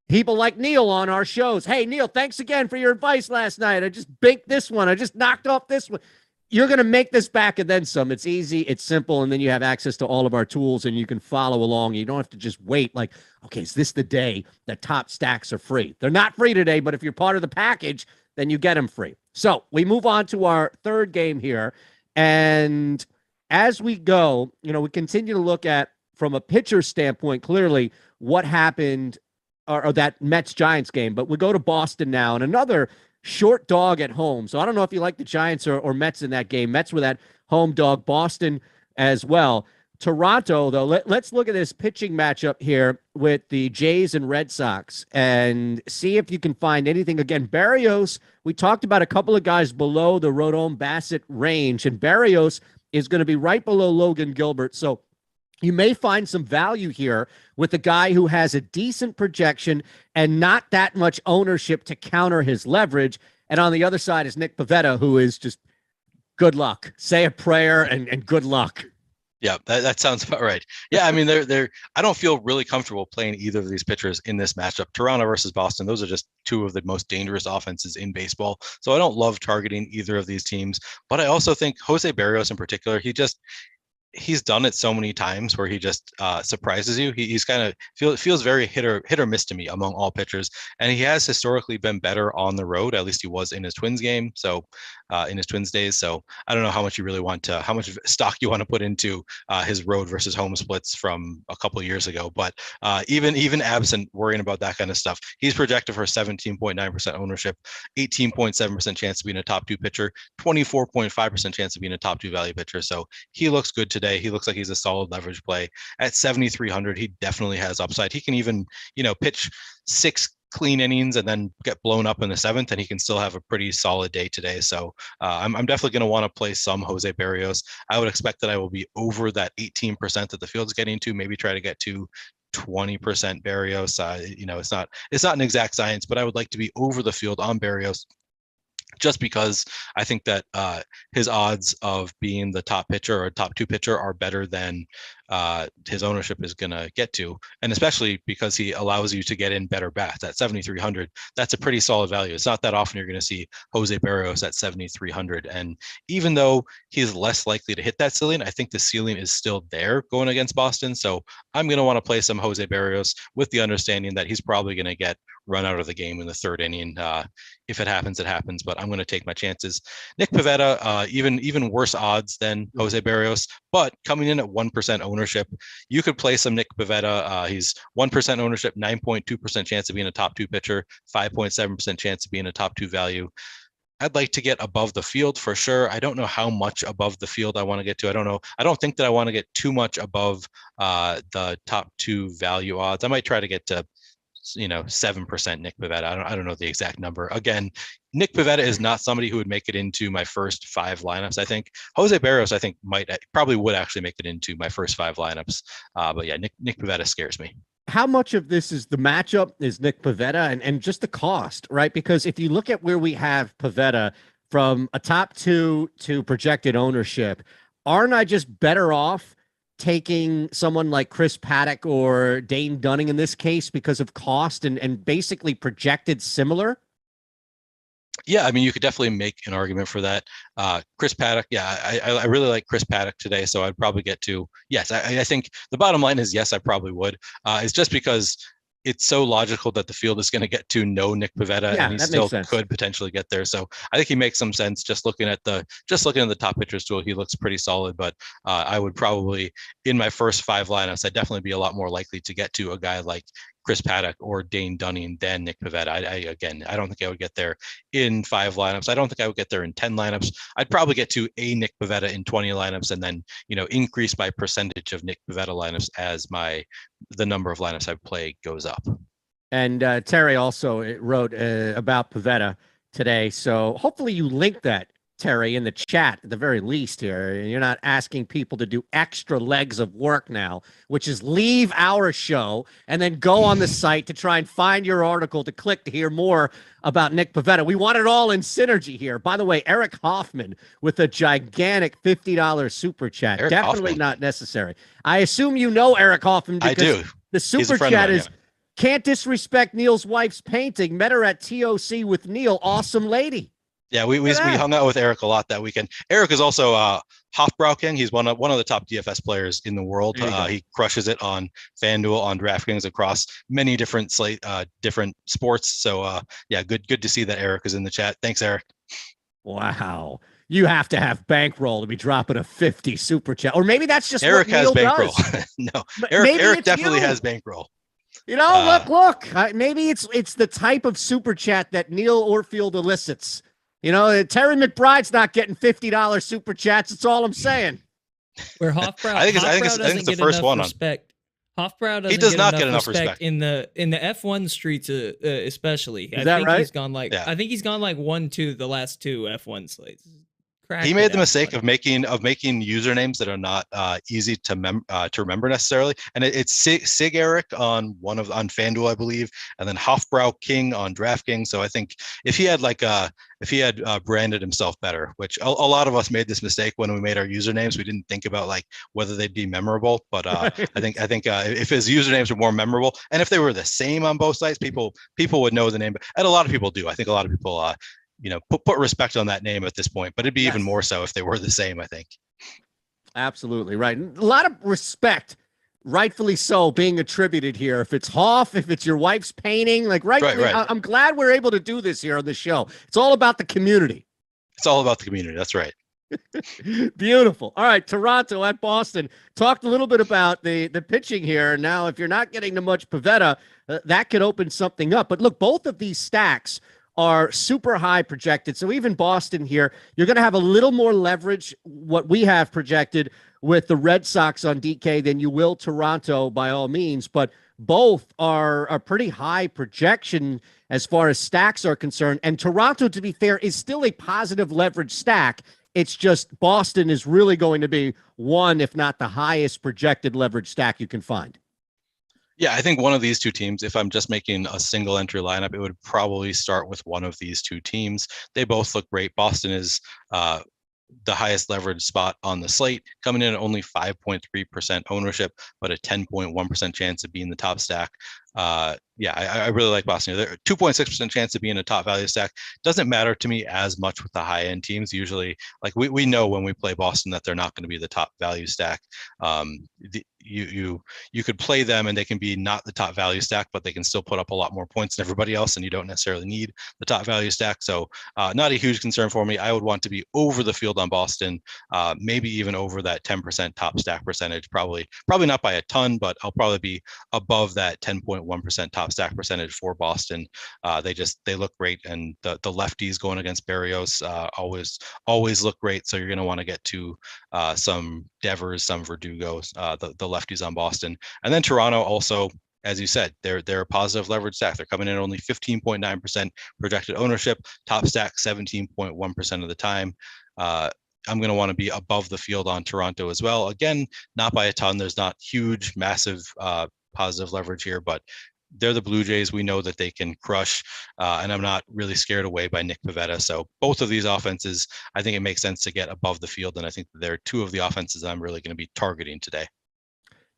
people like Neil on our shows. Hey, Neil, thanks again for your advice last night. I just baked this one. I just knocked off this one. You're going to make this back and then some. It's easy. It's simple. And then you have access to all of our tools and you can follow along. You don't have to just wait like, okay, is this the day that top stacks are free? They're not free today, but if you're part of the package, then you get them free. So we move on to our third game here. And as we go, we continue to look at, from a pitcher standpoint, clearly what happened or that Mets-Giants game. But we go to Boston now, and another short dog at home. So I don't know if you like the Giants or Mets in that game. Mets with that home dog, Boston as well. Toronto, though, let's look at this pitching matchup here with the Jays and Red Sox and see if you can find anything. Again, Berrios, we talked about a couple of guys below the Rodon Bassett range, and Berrios is going to be right below Logan Gilbert. So you may find some value here with a guy who has a decent projection and not that much ownership to counter his leverage. And on the other side is Nick Pivetta, who is just good luck. Say a prayer and good luck. Yeah, that sounds about right. Yeah, I mean, they're. I don't feel really comfortable playing either of these pitchers in this matchup. Toronto versus Boston, those are just two of the most dangerous offenses in baseball. So I don't love targeting either of these teams. But I also think Jose Berrios in particular, he's done it so many times where he just surprises you. He's kind of feels very hit or miss to me among all pitchers, and he has historically been better on the road. At least he was in his Twins game. So in his Twins days. So I don't know how much you really want to, how much stock you want to put into his road versus home splits from a couple of years ago. But even absent worrying about that kind of stuff, he's projected for 17.9% ownership, 18.7% chance of being a top 2 pitcher, 24.5% chance of being a top 2 value pitcher. So he looks good today. He looks like he's a solid leverage play at 7,300. He definitely has upside. He can even, pitch 6 clean innings and then get blown up in the 7th, and he can still have a pretty solid day today. So I'm definitely going to want to play some Jose Berrios. I would expect that I will be over that 18% that the field's getting to, maybe try to get to 20% Berrios. It's not an exact science, but I would like to be over the field on Berrios, just because I think that his odds of being the top pitcher or top 2 pitcher are better than his ownership is going to get to. And especially because he allows you to get in better bats at 7,300. That's a pretty solid value. It's not that often you're going to see Jose Berrios at 7,300. And even though he's less likely to hit that ceiling, I think the ceiling is still there going against Boston. So I'm going to want to play some Jose Berrios with the understanding that he's probably going to get run out of the game in the 3rd inning. If it happens, it happens, but I'm going to take my chances. Nick Pivetta, even worse odds than Jose Berrios, but coming in at 1% ownership, you could play some Nick Pivetta. He's 1% ownership, 9.2% chance of being a top 2 pitcher, 5.7% chance of being a top 2 value. I'd like to get above the field for sure. I don't know how much above the field I want to get to. I don't know. I don't think that I want to get too much above the top 2 value odds. I might try to get to 7% Nick Pivetta. I don't know the exact number. Again, Nick Pivetta is not somebody who would make it into my first 5 lineups. I think Jose Berrios, I think probably would actually make it into my first 5 lineups. But yeah, Nick Pivetta scares me. How much of this is the matchup is Nick Pivetta and just the cost, right? Because if you look at where we have Pivetta from a top 2 to projected ownership, aren't I just better off taking someone like Chris Paddock or Dane Dunning in this case because of cost and basically projected similar? Yeah, I mean, you could definitely make an argument for that. Chris Paddock, yeah, I really like Chris Paddock today, so I'd probably get to yes. I think the bottom line is yes, I probably would. It's just because it's so logical that the field is going to get to no Nick Pivetta, Yeah, and he that still makes sense. could potentially get there. So I think he makes some sense. Just looking at the top pitchers tool, he looks pretty solid. But I would probably in my first 5 lineups, I'd definitely be a lot more likely to get to a guy like Chris Paddock or Dane Dunning than Nick Pivetta. I don't think I would get there in 5 lineups. I don't think I would get there in 10 lineups. I'd probably get to a Nick Pivetta in 20 lineups, and then increase my percentage of Nick Pivetta lineups as the number of lineups I play goes up. And Terry also wrote about Pivetta today, so hopefully you link that, Terry, in the chat at the very least here. You're not asking people to do extra legs of work now, which is leave our show and then go on the site to try and find your article to click to hear more about Nick Pivetta. We want it all in synergy here. By the way, Eric Hoffman with a gigantic $50 super chat. Eric Definitely Hoffman. Not necessary. I assume you know Eric Hoffman because I do. The super chat is, can't disrespect Neil's wife's painting. Met her at TOC with Neil. Awesome lady. Yeah, we hung out with Eric a lot that weekend. Eric is also Hofbrau King. He's one of the top DFS players in the world. He crushes it on FanDuel, on DraftKings, across many different different sports. So yeah, good to see that Eric is in the chat. Thanks, Eric. Wow. You have to have bankroll to be dropping a 50 super chat. Or maybe that's just Eric what Neil has bankroll. does. No, Eric definitely has bankroll. Look. Maybe it's the type of super chat that Neil Orfield elicits. Terry McBride's not getting $50 super chats. That's all I'm saying. Where Hofbrau, I think it's the first one respect. Hofbrau doesn't. He does not get enough respect in the F1 streets, especially. Is that right? He's gone like I think he's gone like 1-2 the last 2 F1 slates. He made the mistake of making usernames that are not easy to remember necessarily, and it's Sig Eric on FanDuel, I believe, and then Hofbrau King on DraftKings. So I think if he had branded himself better, which a lot of us made this mistake when we made our usernames, we didn't think about whether they'd be memorable. But I think if his usernames were more memorable, and if they were the same on both sites, people would know the name. And a lot of people do. I think a lot of people put respect on that name at this point, but it'd be even more so if they were the same, I think. Absolutely right. A lot of respect, rightfully so, being attributed here. If it's Hoff, if it's your wife's painting, right. I'm glad we're able to do this here on the show. It's all about the community. It's all about the community. That's right. Beautiful. All right, Toronto at Boston. Talked a little bit about the pitching here. Now, if you're not getting to much Pivetta, that could open something up. But look, both of these stacks are super high projected. So even Boston here, you're going to have a little more leverage, what we have projected with the Red Sox on DK than you will Toronto by all means. But both are a pretty high projection as far as stacks are concerned. And Toronto, to be fair, is still a positive leverage stack. It's just Boston is really going to be one, if not the highest projected leverage stack you can find. Yeah, I think one of these two teams, if I'm just making a single entry lineup, it would probably start with one of these two teams. They both look great. Boston is the highest leverage spot on the slate, coming in at only 5.3% ownership, but a 10.1% chance of being the top stack. I really like Boston. They're 2.6% chance of being a top value stack. Doesn't matter to me as much with the high end teams. Usually, we know when we play Boston that they're not going to be the top value stack. You could play them and they can be not the top value stack, but they can still put up a lot more points than everybody else, and you don't necessarily need the top value stack. So not a huge concern for me. I would want to be over the field on Boston, maybe even over that 10% top stack percentage. Probably not by a ton, but I'll probably be above that 10.1% top stack percentage for Boston. They look great, and the lefties going against Berrios always look great. So you're going to want to get to some Devers, some Verdugos, the lefties on Boston. And then Toronto also, as you said, they're a positive leverage stack. They're coming in at only 15.9% projected ownership, top stack 17.1% of the time. I'm going to want to be above the field on Toronto as well. Again, not by a ton. There's not huge, massive positive leverage here, but they're the Blue Jays. We know that they can crush, and I'm not really scared away by Nick Pivetta. So both of these offenses, I think it makes sense to get above the field, and I think they're two of the offenses I'm really going to be targeting today.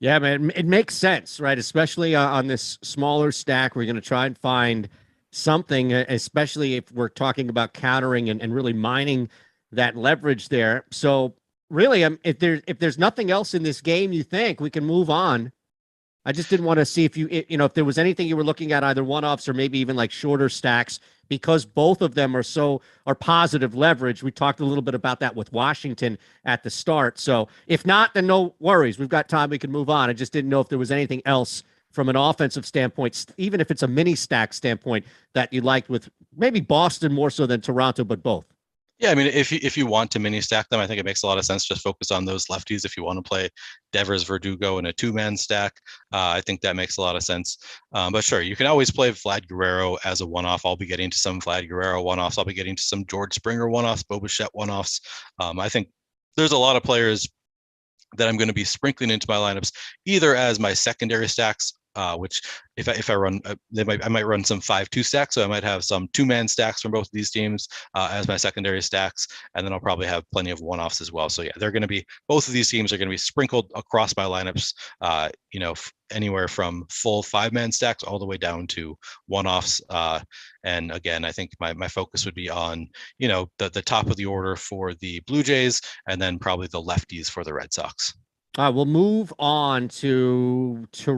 Yeah, man, it makes sense, right? Especially on this smaller stack, we're going to try and find something, especially if we're talking about countering and really mining that leverage there. So really, if there's nothing else in this game, you think we can move on. I just didn't want to see if there was anything you were looking at, either one-offs or maybe even like shorter stacks, because both of them are positive leverage. We talked a little bit about that with Washington at the start. So if not, then no worries. We've got time. We can move on. I just didn't know if there was anything else from an offensive standpoint, even if it's a mini stack standpoint, that you liked with maybe Boston more so than Toronto, but both. Yeah, I mean, if you want to mini stack them, I think it makes a lot of sense. Just focus on those lefties. If you want to play Devers, Verdugo in a 2-man stack, I think that makes a lot of sense. But sure, you can always play Vlad Guerrero as a one-off. I'll be getting to some Vlad Guerrero one-offs. I'll be getting to some George Springer one-offs, Bo Bichette one-offs. I think there's a lot of players that I'm going to be sprinkling into my lineups, either as my secondary stacks, which if I run, I might run some 5-2 stacks. So I might have some 2-man stacks from both of these teams as my secondary stacks. And then I'll probably have plenty of one-offs as well. So yeah, both of these teams are going to be sprinkled across my lineups, anywhere from full 5-man stacks all the way down to one-offs. And again, I think my focus would be on, the top of the order for the Blue Jays, and then probably the lefties for the Red Sox. All right, we'll move on to to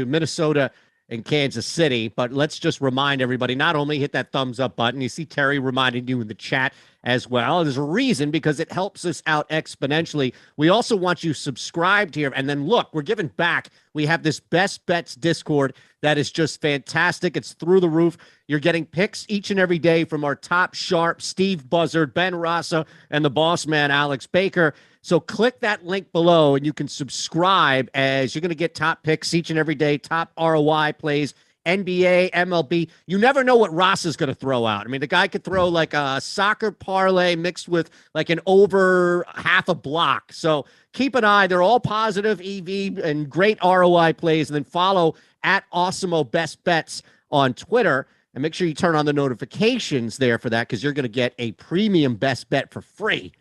Minnesota and Kansas City. But let's just remind everybody, not only hit that thumbs up button, you see Terry reminding you in the chat as well. There's a reason, because it helps us out exponentially. We also want you subscribed here. And then look, we're giving back. We have this Best Bets Discord that is just fantastic. It's through the roof. You're getting picks each and every day from our top sharp, Steve Buzzard, Ben Rasa, and the boss man, Alex Baker. So click that link below and you can subscribe, as you're going to get top picks each and every day, top ROI plays, NBA, MLB. You never know what Ross is going to throw out. I mean, the guy could throw like a soccer parlay mixed with like an over half a block. So keep an eye. They're all positive EV and great ROI plays. And then follow at Awesemo Best Bets on Twitter. And make sure you turn on the notifications there for that, because you're going to get a premium best bet for free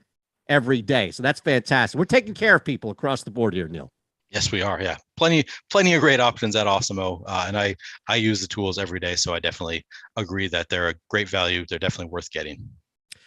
every day. So that's fantastic. We're taking care of people across the board here, Neil. Yes, we are. Yeah. Plenty of great options at Awesemo. And I use the tools every day. So I definitely agree that they're a great value. They're definitely worth getting.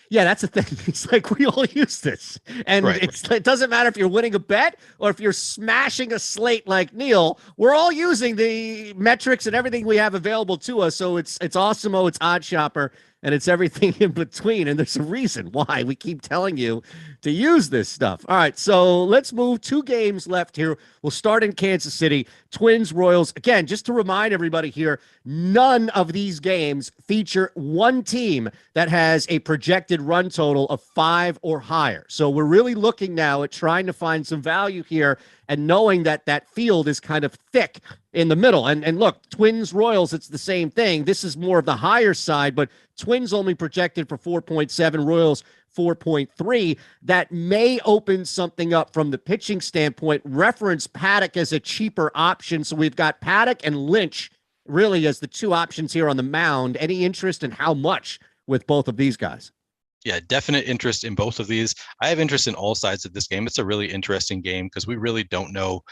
Yeah, that's the thing. It's like we all use this. And right. It doesn't matter if you're winning a bet or if you're smashing a slate like Neil. We're all using the metrics and everything we have available to us. So it's Awesemo, it's Odd Shopper, and it's everything in between. And there's a reason why we keep telling you to use this stuff. All right, so let's move. 2 games left here. We'll start in Kansas City. Twins, Royals. Again, just to remind everybody here, none of these games feature one team that has a projected run total of 5 or higher. So we're really looking now at trying to find some value here, and knowing that that field is kind of thick in the middle. And look, Twins, Royals, it's the same thing. This is more of the higher side, but Twins only projected for 4.7, Royals 4.3. That may open something up from the pitching standpoint. Reference Paddock as a cheaper option. So we've got Paddock and Lynch really as the 2 options here on the mound. Any interest in how much with both of these guys? Yeah, definite interest in both of these. I have interest in all sides of this game. It's a really interesting game because we really don't know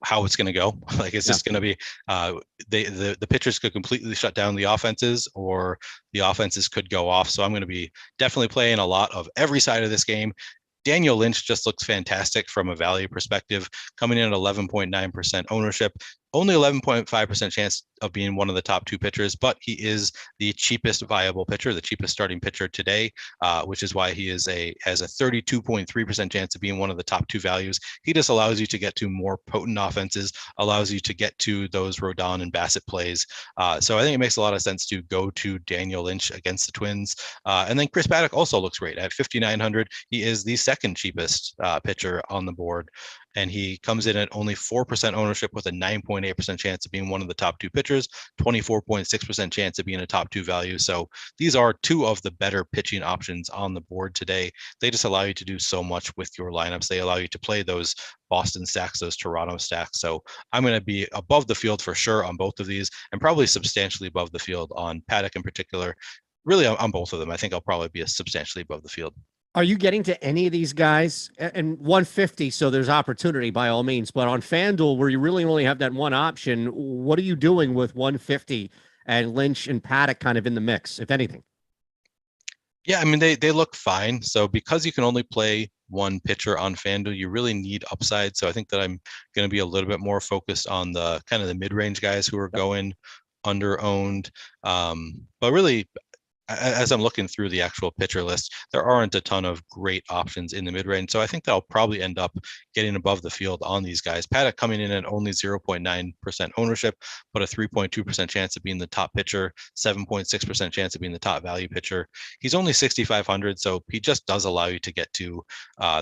how it's going to go. Like, it's just going to be the pitchers could completely shut down the offenses, or the offenses could go off. So I'm going to be definitely playing a lot of every side of this game. Daniel Lynch just looks fantastic from a value perspective, coming in at 11.9% ownership. Only 11.5% chance of being one of the top 2 pitchers, but he is the cheapest viable pitcher, the cheapest starting pitcher today, which is why he has a 32.3% chance of being one of the top 2 values. He just allows you to get to more potent offenses, allows you to get to those Rodon and Bassett plays. So I think it makes a lot of sense to go to Daniel Lynch against the Twins. And then Chris Paddock also looks great at 5,900. He is the second cheapest pitcher on the board. And he comes in at only 4% ownership with a 9.8% chance of being one of the top 2 pitchers, 24.6% chance of being a top 2 value. So these are 2 of the better pitching options on the board today. They just allow you to do so much with your lineups. They allow you to play those Boston stacks, those Toronto stacks. So I'm going to be above the field for sure on both of these, and probably substantially above the field on Paddock in particular. Really on both of them. I think I'll probably be substantially above the field. Are you getting to any of these guys? And 150, so there's opportunity by all means. But on FanDuel, where you really only have that one option, what are you doing with 150 and Lynch and Paddock kind of in the mix, if anything? Yeah, I mean, they look fine. So because you can only play one pitcher on FanDuel, you really need upside. So I think that I'm going to be a little bit more focused on the kind of the mid-range guys who are going under owned. But really, as I'm looking through the actual pitcher list, there aren't a ton of great options in the mid-range. So I think that I'll probably end up getting above the field on these guys. Paddock coming in at only 0.9% ownership, but a 3.2% chance of being the top pitcher, 7.6% chance of being the top value pitcher. He's only 6,500, so he just does allow you to get to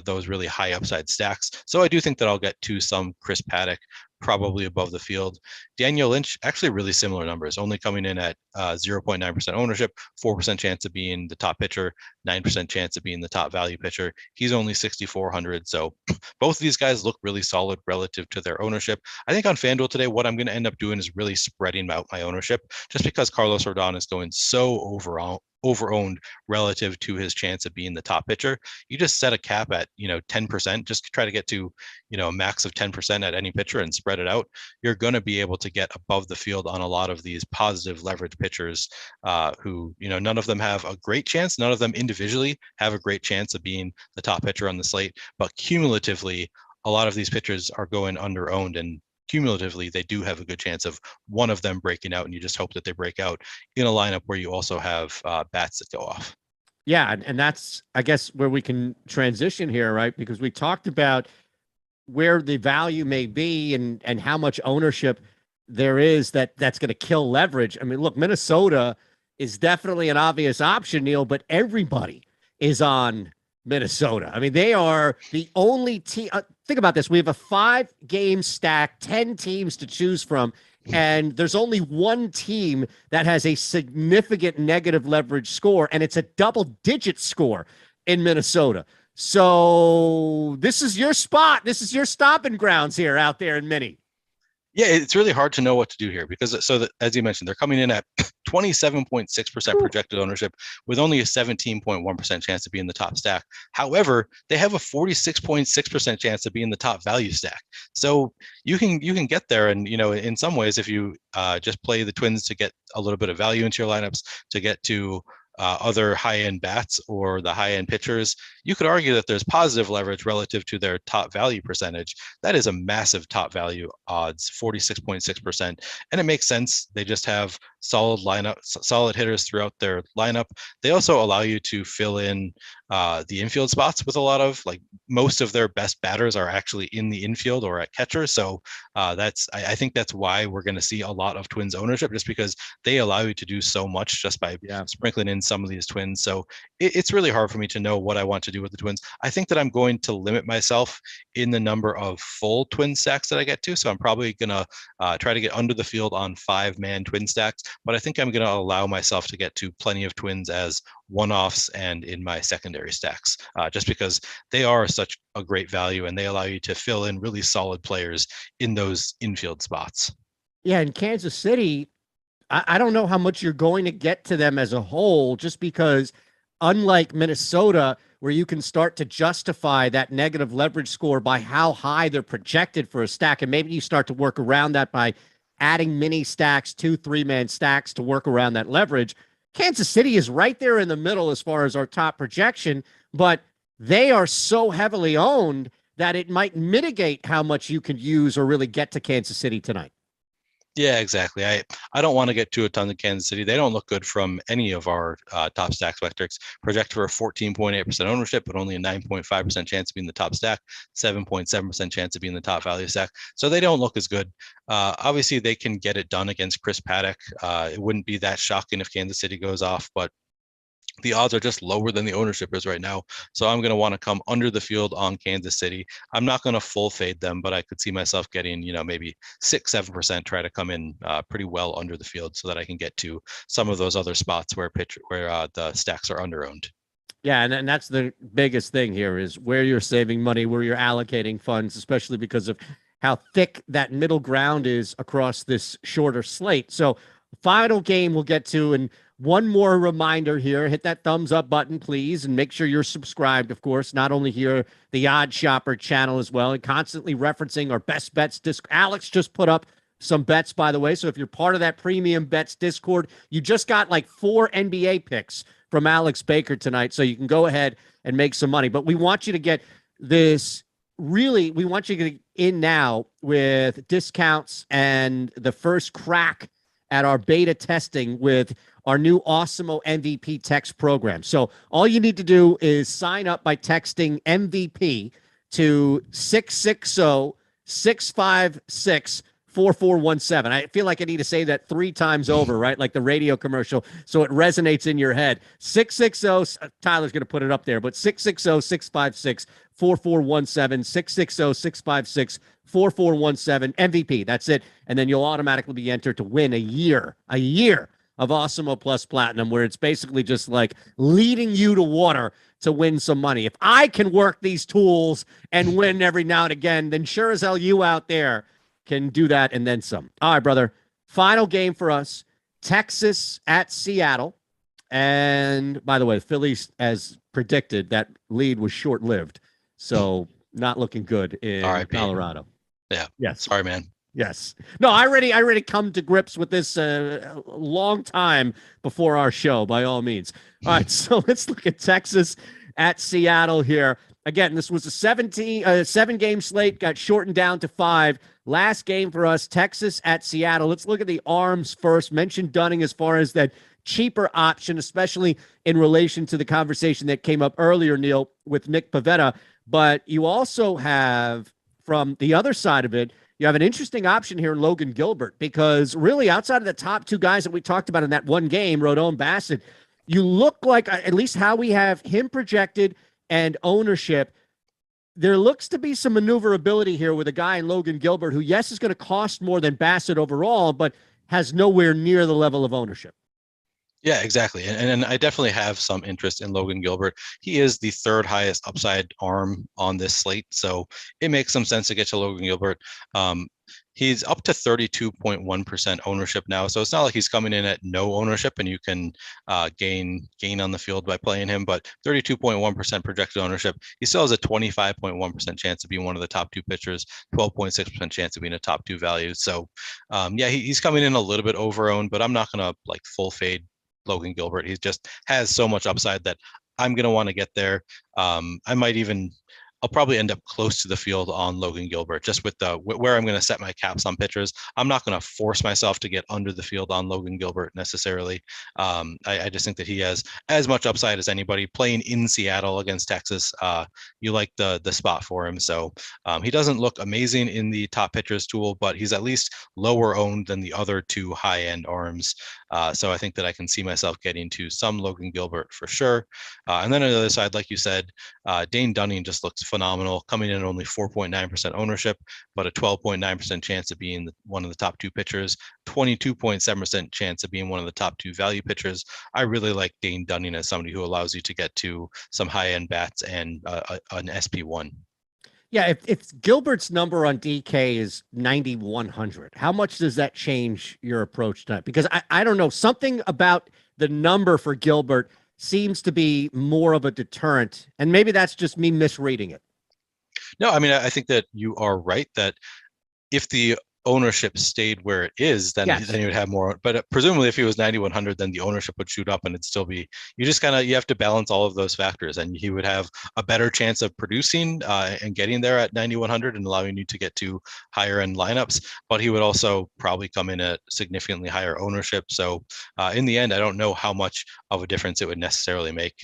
those really high upside stacks. So I do think that I'll get to some Chris Paddock, probably above the field. Daniel Lynch, actually really similar numbers, only coming in at 0.9% ownership, 4% chance of being the top pitcher, 9% chance of being the top value pitcher. He's only 6,400. So both of these guys look really solid relative to their ownership. I think on FanDuel today, what I'm going to end up doing is really spreading out my ownership, just because Carlos Rodon is going so over-owned relative to his chance of being the top pitcher. You just set a cap at 10%, just to try to get to a max of 10% at any pitcher and spread it out. You're going to be able to get above the field on a lot of these positive leverage pitchers who none of them have a great chance, none of them individually have a great chance of being the top pitcher on the slate, but cumulatively a lot of these pitchers are going under owned, and cumulatively they do have a good chance of one of them breaking out, and you just hope that they break out in a lineup where you also have bats that go off. Yeah, and that's, I guess, where we can transition here, right? Because we talked about where the value may be and how much ownership there is that's going to kill leverage. I mean, look, Minnesota is definitely an obvious option, Neil, but everybody is on Minnesota. I mean, they are the only team. Think about this. We have a 5-game stack, 10 teams to choose from, and there's only one team that has a significant negative leverage score, and it's a double-digit score in Minnesota. So this is your spot. This is your stomping grounds here out there in Mini. Yeah, it's really hard to know what to do here because, as you mentioned, they're coming in at 27.6% projected ownership with only a 17.1% chance of being the top stack. However, they have a 46.6% chance of being the top value stack. So you can get there, and in some ways, if you just play the Twins to get a little bit of value into your lineups, to get to other high-end bats or the high-end pitchers, you could argue that there's positive leverage relative to their top value percentage. That is a massive top value odds, 46.6%. And it makes sense. They just have solid hitters throughout their lineup. They also allow you to fill in the infield spots with a lot of, most of their best batters are actually in the infield or at catcher. So I think that's why we're going to see a lot of Twins ownership, just because they allow you to do so much just by sprinkling in some of these Twins. So it's really hard for me to know what I want to do with the Twins. I think that I'm going to limit myself in the number of full Twin stacks that I get to. So I'm probably going to try to get under the field on 5-man Twin stacks, but I think I'm going to allow myself to get to plenty of Twins as one-offs and in my secondary stacks, just because they are such a great value and they allow you to fill in really solid players in those infield spots. Yeah, in Kansas City, I don't know how much you're going to get to them as a whole, just because unlike Minnesota, where you can start to justify that negative leverage score by how high they're projected for a stack, and maybe you start to work around that by adding mini stacks, 2-3-man stacks to work around that leverage. Kansas City is right there in the middle as far as our top projection, but they are so heavily owned that it might mitigate how much you could use or really get to Kansas City tonight. Yeah, exactly. I don't want to get to a ton of Kansas City. They don't look good from any of our top stacks metrics. Projected for a 14.8% ownership, but only a 9.5% chance of being the top stack, 7.7% chance of being the top value stack. So they don't look as good. Obviously, they can get it done against Chris Paddock. It wouldn't be that shocking if Kansas City goes off, but the odds are just lower than the ownership is right now. So I'm going to want to come under the field on Kansas City. I'm not going to full fade them, but I could see myself getting, maybe 6-7%, try to come in pretty well under the field so that I can get to some of those other spots where the stacks are under-owned. Yeah, and that's the biggest thing here is where you're saving money, where you're allocating funds, especially because of how thick that middle ground is across this shorter slate. So final game we'll get to, and one more reminder here, hit that thumbs up button, please, and make sure you're subscribed, of course, not only here, the Odd Shopper channel as well, and constantly referencing our best bets disc. Alex just put up some bets, by the way. So if you're part of that premium bets Discord, you just got like 4 NBA picks from Alex Baker tonight. So you can go ahead and make some money. But we want you to get this really, we want you to get in now with discounts and the first crack at our beta testing with our new Awesemo MVP text program. So all you need to do is sign up by texting MVP to 660-656-4417. I feel like I need to say that 3 times over, right? Like the radio commercial, so it resonates in your head. 660, Tyler's going to put it up there, but 660-656-4417, 660-656-4417, MVP. That's it. And then you'll automatically be entered to win a year of Awesemo Plus Platinum, where it's basically just like leading you to water to win some money. If I can work these tools and win every now and again, then sure as hell you out there can do that and then some. All right, brother. Final game for us, Texas at Seattle. And by the way, the Phillies, as predicted, that lead was short-lived. So not looking good in Colorado. Yeah. Yes. Sorry, man. Yes. No, I already come to grips with this a long time before our show, by all means. All right, so let's look at Texas at Seattle here. Again, this was a 7-game slate, got shortened down to 5. Last game for us, Texas at Seattle. Let's look at the arms first. Mentioned Dunning as far as that cheaper option, especially in relation to the conversation that came up earlier, Neil, with Nick Pivetta. But you also have, from the other side of it, you have an interesting option here in Logan Gilbert, because really outside of the top 2 guys that we talked about in that one game, Rodon, Bassett, you look like, at least how we have him projected and ownership, there looks to be some maneuverability here with a guy in Logan Gilbert who, yes, is going to cost more than Bassett overall, but has nowhere near the level of ownership. Yeah, exactly. And I definitely have some interest in Logan Gilbert. He is the 3rd highest upside arm on this slate, so it makes some sense to get to Logan Gilbert. He's up to 32.1% ownership now, so it's not like he's coming in at no ownership and you can gain on the field by playing him, but 32.1% projected ownership. He still has a 25.1% chance of being one of the top 2 pitchers, 12.6% chance of being a top 2 value. So yeah, he's coming in a little bit over-owned, but I'm not going to like full fade Logan Gilbert. He just has so much upside that I'm going to want to get there. I'll probably end up close to the field on Logan Gilbert, just with where I'm going to set my caps on pitchers. I'm not going to force myself to get under the field on Logan Gilbert necessarily. I just think that he has as much upside as anybody playing in Seattle against Texas. You like the spot for him. So he doesn't look amazing in the top pitchers tool, but he's at least lower owned than the other 2 high-end arms. So I think that I can see myself getting to some Logan Gilbert for sure. And then on the other side, like you said, Dane Dunning just looks phenomenal, coming in at only 4.9% ownership, but a 12.9% chance of being one of the top 2 pitchers, 22.7% chance of being one of the top 2 value pitchers. I really like Dane Dunning as somebody who allows you to get to some high-end bats and an SP1. Yeah, if Gilbert's number on DK is 9,100, how much does that change your approach tonight? Because I don't know, something about the number for Gilbert seems to be more of a deterrent, and maybe that's just me misreading it. No, I mean, I think that you are right that if the ownership stayed where it is, then you would have more. But presumably, if he was 9,100, then the ownership would shoot up, and it'd still be. You have to balance all of those factors, and he would have a better chance of producing and getting there at 9,100 and allowing you to get to higher end lineups. But he would also probably come in at significantly higher ownership. So in the end, I don't know how much of a difference it would necessarily make.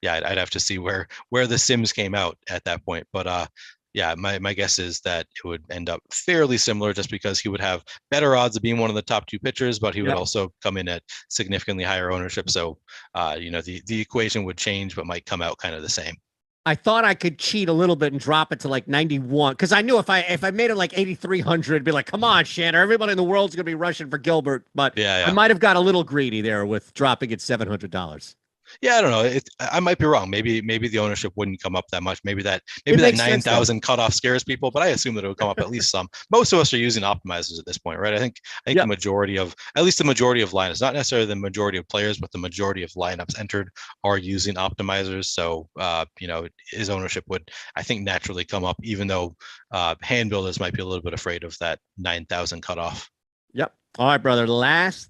Yeah, I'd have to see where the Sims came out at that point, but. Yeah, my guess is that it would end up fairly similar just because he would have better odds of being one of the top 2 pitchers, but he would also come in at significantly higher ownership. So, the equation would change, but might come out kind of the same. I thought I could cheat a little bit and drop it to like 91 because I knew if I made it like 8,300, it'd be like, come on, Shander, everybody in the world's going to be rushing for Gilbert. But I might have got a little greedy there with dropping it $700. Yeah, I don't know. I might be wrong. Maybe the ownership wouldn't come up that much. Maybe that It makes 9,000 cutoff scares people, but I assume that it would come up at least some. Most of us are using optimizers at this point, right? I think Yep. the majority of lineups, not necessarily the majority of players, but the majority of lineups entered are using optimizers. So his ownership would, I think, naturally come up, even though hand builders might be a little bit afraid of that 9,000 cutoff. Yep. All right, brother. Last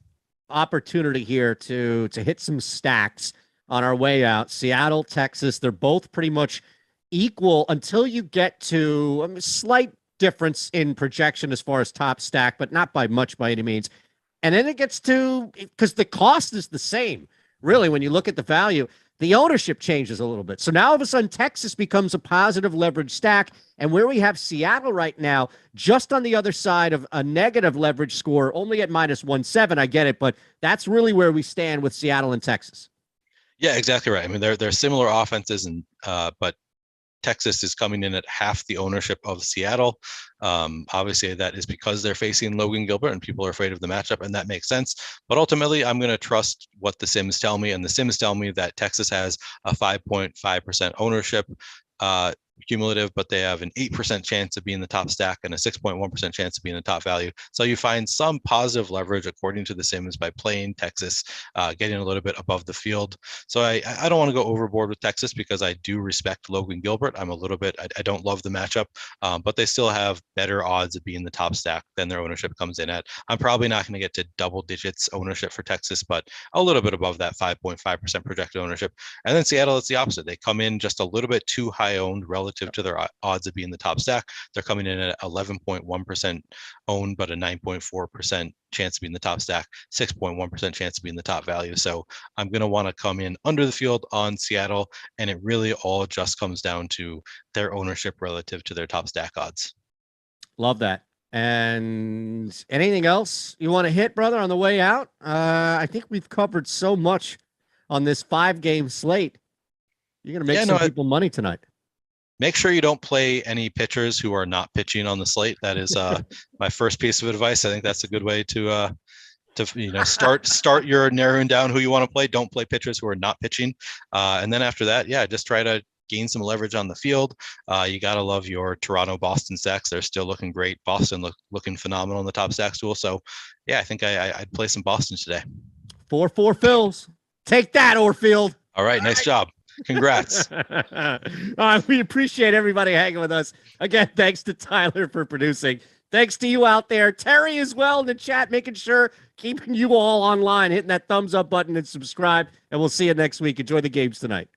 opportunity here to hit some stacks on our way out. Seattle, Texas, they're both pretty much equal until you get to a slight difference in projection as far as top stack, but not by much by any means. And then it gets to, because the cost is the same, really, when you look at the value, the ownership changes a little bit. So now all of a sudden, Texas becomes a positive leverage stack. And where we have Seattle right now, just on the other side of a negative leverage score, only at -1.7, I get it, but that's really where we stand with Seattle and Texas. Yeah, exactly right. I mean, they're similar offenses, and but Texas is coming in at half the ownership of Seattle. Obviously, that is because they're facing Logan Gilbert, and people are afraid of the matchup, and that makes sense. But ultimately, I'm going to trust what the Sims tell me, and the Sims tell me that Texas has a 5.5% ownership cumulative, but they have an 8% chance of being the top stack and a 6.1% chance of being the top value. So you find some positive leverage according to the Sims by playing Texas, getting a little bit above the field. So I don't want to go overboard with Texas because I do respect Logan Gilbert. I'm a little bit, I don't love the matchup, but they still have better odds of being the top stack than their ownership comes in at. I'm probably not going to get to double digits ownership for Texas, but a little bit above that 5.5% projected ownership. And then Seattle, it's the opposite. They come in just a little bit too high owned relative to their odds of being the top stack. They're coming in at 11.1% owned, but a 9.4% chance of being the top stack, 6.1% chance of being the top value. So I'm going to want to come in under the field on Seattle, and it really all just comes down to their ownership relative to their top stack odds. Love that. And anything else you want to hit, brother, on the way out? I think we've covered so much on this 5-game slate. You're going to make some people money tonight. Make sure you don't play any pitchers who are not pitching on the slate. That is my first piece of advice. I think that's a good way to start your narrowing down who you want to play. Don't play pitchers who are not pitching. And then after that, just try to gain some leverage on the field. You got to love your Toronto-Boston stacks. They're still looking great. Boston looking phenomenal in the top stacks tool. So I think I'd play some Boston today. 4-4 fills. Take that, Orfield. All right. Nice job. Congrats. We appreciate everybody hanging with us. Again, thanks to Tyler for producing. Thanks to you out there. Terry as well in the chat, making sure, keeping you all online, hitting that thumbs up button and subscribe. And we'll see you next week. Enjoy the games tonight.